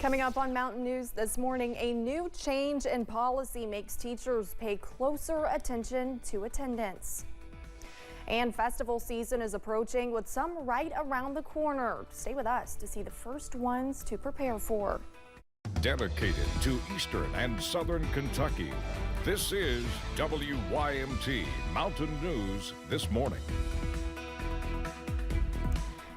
Coming up on Mountain News this morning, a new change in policy makes teachers pay closer attention to attendance. And festival season is approaching with some right around the corner. Stay with us to see the first ones to prepare for. Dedicated to Eastern and Southern Kentucky, this is WYMT Mountain News this morning.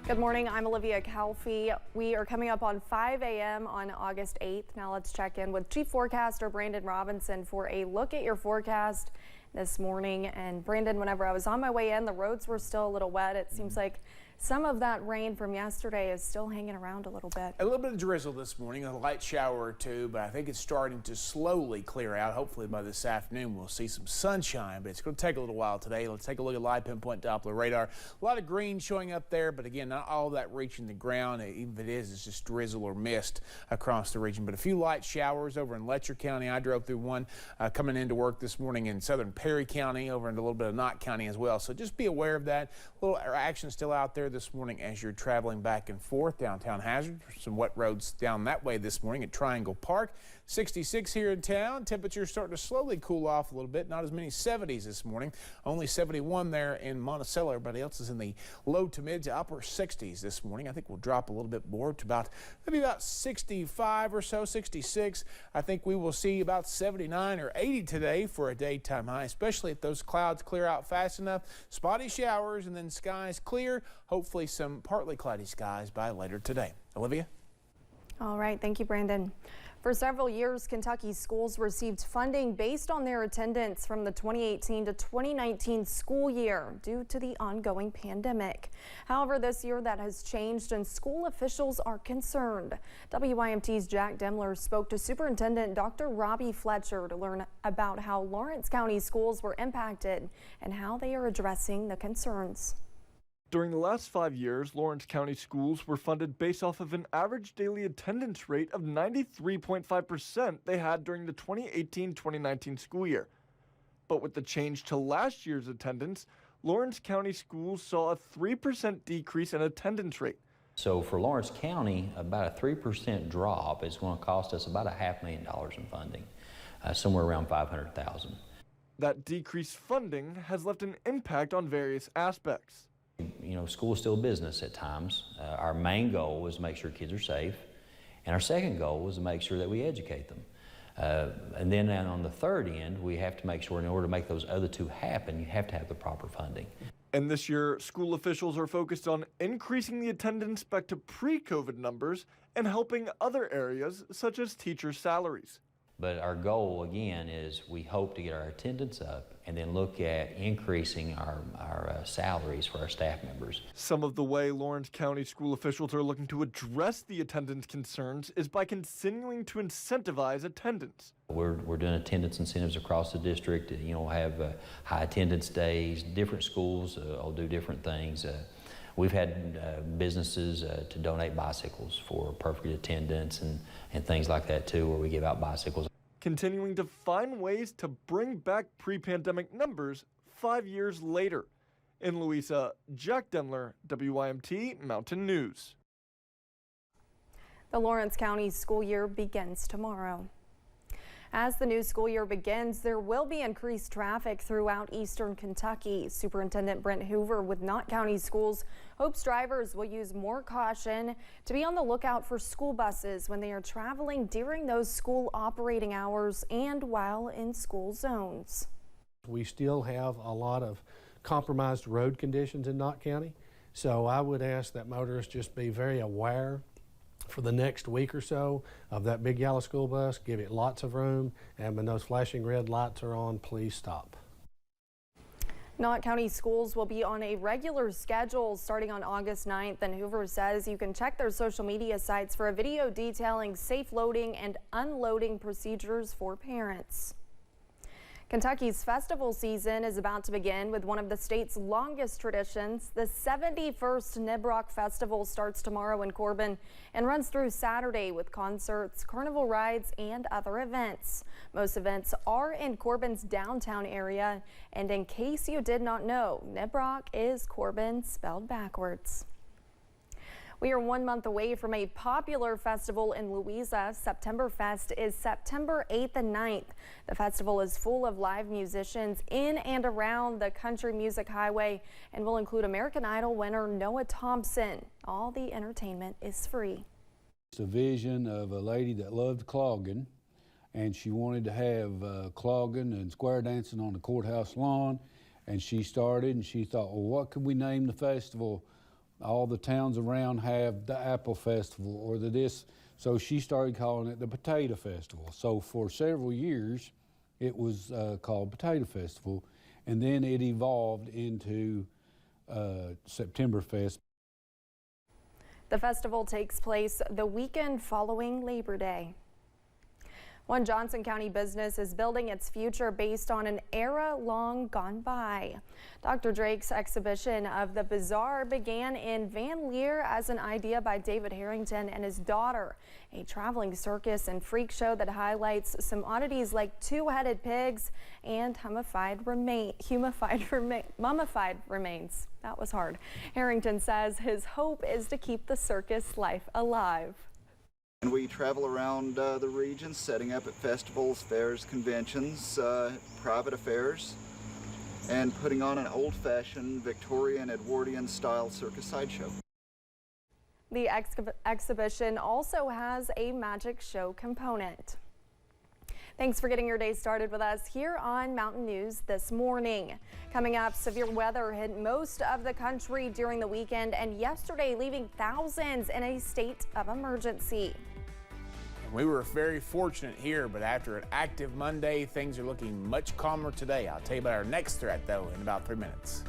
Good morning, I'm Olivia Calfee. We are coming up on 5 a.m. on August 8th. Now let's check in with Chief Forecaster Brandon Robinson for a look at your forecast this morning. And Brandon, whenever I was on my way in, the roads were still a little wet. It seems like some of that rain from yesterday is still hanging around a little bit. A little bit of drizzle this morning, a light shower or two, but I think it's starting to slowly clear out. Hopefully by this afternoon we'll see some sunshine, but it's going to take a little while today. Let's take a look at live pinpoint Doppler radar. A lot of green showing up there, but again, not all of that reaching the ground. Even if it is, it's just drizzle or mist across the region. But a few light showers over in Letcher County. I drove through one coming into work this morning in southern Perry County, over into a little bit of Knott County as well. So just be aware of that. A little action still out there this morning as you're traveling back and forth downtown Hazard. Some wet roads down that way this morning at Triangle Park. 66 here in town. Temperatures starting to slowly cool off a little bit. Not as many 70s this morning. Only 71 there in Monticello. Everybody else is in the low to mid to upper 60s this morning. I think we'll drop a little bit more to maybe about 65 or so, 66. I think we will see about 79 or 80 today for a daytime high, especially if those clouds clear out fast enough. Spotty showers and then skies clear. Hopefully some partly cloudy skies by later today. Olivia? All right. Thank you, Brandon. For several years, Kentucky's schools received funding based on their attendance from the 2018 to 2019 school year due to the ongoing pandemic. However, this year that has changed and school officials are concerned. WYMT's Jack Demler spoke to Superintendent Dr. Robbie Fletcher to learn about how Lawrence County schools were impacted and how they are addressing the concerns. During the last 5 years, Lawrence County schools were funded based off of an average daily attendance rate of 93.5% they had during the 2018-2019 school year. But with the change to last year's attendance, Lawrence County schools saw a 3% decrease in attendance rate. So for Lawrence County, about a 3% drop is going to cost us about $500,000 in funding, somewhere around $500,000. That decreased funding has left an impact on various aspects. You know, school is still a business at times. Our main goal is to make sure kids are safe, and our second goal is to make sure that we educate them. And then on the third end, we have to make sure in order to make those other two happen, you have to have the proper funding. And this year, school officials are focused on increasing the attendance back to pre-COVID numbers and helping other areas such as teacher salaries. But our goal, again, is we hope to get our attendance up and then look at increasing our salaries for our staff members. Some of the way Lawrence County school officials are looking to address the attendance concerns is by continuing to incentivize attendance. We're doing attendance incentives across the district. You know, have high attendance days. Different schools will do different things. We've had businesses to donate bicycles for perfect attendance and things like that too, where we give out bicycles. Continuing to find ways to bring back pre-pandemic numbers 5 years later. In Louisa, Jack Demler, WYMT Mountain News. The Lawrence County school year begins tomorrow. As the new school year begins, there will be increased traffic throughout eastern Kentucky. Superintendent Brent Hoover with Knott County Schools hopes drivers will use more caution to be on the lookout for school buses when they are traveling during those school operating hours and while in school zones. We still have a lot of compromised road conditions in Knott County, so I would ask that motorists just be very aware for the next week or so of that big yellow school bus. Give it lots of room, and when those flashing red lights are on, please stop. Knott County Schools will be on a regular schedule starting on August 9th, and Hoover says you can check their social media sites for a video detailing safe loading and unloading procedures for parents. Kentucky's festival season is about to begin with one of the state's longest traditions. The 71st Nibrock Festival starts tomorrow in Corbin and runs through Saturday with concerts, carnival rides, and other events. Most events are in Corbin's downtown area, and in case you did not know, Nibrock is Corbin spelled backwards. We are 1 month away from a popular festival in Louisa. Septemberfest is September 8th and 9th. The festival is full of live musicians in and around the Country Music Highway and will include American Idol winner Noah Thompson. All the entertainment is free. It's a vision of a lady that loved clogging, and she wanted to have clogging and square dancing on the courthouse lawn. And she started, and she thought, well, what could we name the festival? All the towns around have the Apple Festival or the this. So she started calling it the Potato Festival. So for several years, it was called Potato Festival. And then it evolved into Septemberfest. The festival takes place the weekend following Labor Day. One Johnson County business is building its future based on an era long gone by. Dr. Drake's exhibition of the Bazaar began in Van Leer as an idea by David Harrington and his daughter, a traveling circus and freak show that highlights some oddities like two-headed pigs and mummified remains. That was hard. Harrington says his hope is to keep the circus life alive. And we travel around the region, setting up at festivals, fairs, conventions, private affairs, and putting on an old-fashioned Victorian Edwardian style circus sideshow. The exhibition also has a magic show component. Thanks for getting your day started with us here on Mountain News this morning. Coming up, severe weather hit most of the country during the weekend and yesterday, leaving thousands in a state of emergency. We were very fortunate here, but after an active Monday, things are looking much calmer today. I'll tell you about our next threat, though, in about 3 minutes.